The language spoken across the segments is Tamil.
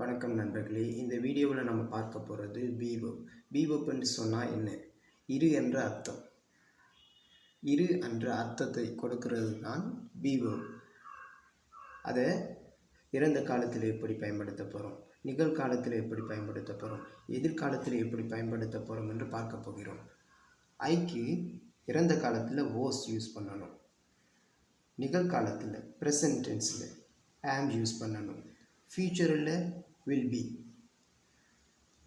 வணக்கம் நண்பர்களே. இந்த வீடியோவில் நம்ம பார்க்க போகிறது பீவப். பீவப்னு சொன்னால் என்ன? இரு என்ற அர்த்தம். இரு என்ற அர்த்தத்தை கொடுக்கிறது தான் பீவப். அதை இறந்த காலத்தில் எப்படி பயன்படுத்த போகிறோம், நிகழ்காலத்தில் எப்படி பயன்படுத்த போகிறோம், எதிர்காலத்தில் எப்படி பயன்படுத்த போகிறோம் என்று பார்க்க போகிறோம். ஐக்கு இறந்த காலத்தில் வாஸ் யூஸ் பண்ணணும், நிகழ்காலத்தில் ப்ரெசன்ட் டென்ஸில் ஆம் யூஸ் பண்ணணும், ஃபியூச்சரில் will be,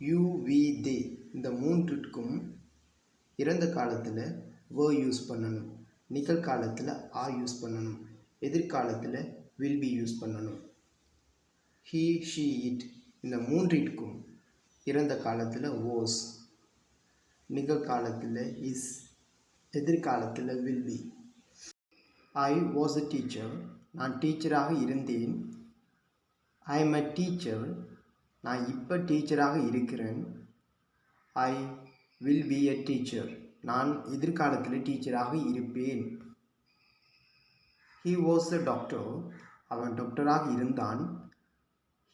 you we they இந்த மூன்றுக்கும் இறந்த காலத்தில் வ யூஸ் பண்ணணும், நிகழ்காலத்தில் ஆ யூஸ் பண்ணணும், எதிர்காலத்தில் வில் பி யூஸ் பண்ணணும். ஹீ ஷீ இட் இந்த மூன்றிற்கும் இறந்த காலத்தில் வாஸ், நிகழ்காலத்தில் இஸ், எதிர்காலத்தில் will be. I was a teacher நான் டீச்சராக இருந்தேன். ஐ எம் அ டீச்சர் நான் இப்போ டீச்சராக இருக்கிறேன். I will be a teacher நான் எதிர்காலத்தில் டீச்சராக இருப்பேன். ஹீ வாஸ் அ டாக்டர் அவன் டாக்டராக இருந்தான்.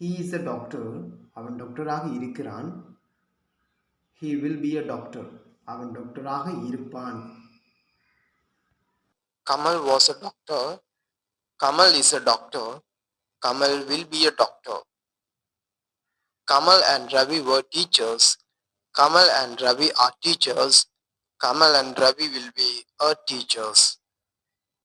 ஹீ இஸ் அ டாக்டர் அவன் டாக்டராக இருக்கிறான். He will be a doctor அவன் டாக்டராக இருப்பான். Kamal was a doctor. Kamal is a doctor. Kamal will be a doctor. Kamal and Ravi were teachers. Kamal and Ravi are teachers. Kamal and Ravi will be a teachers.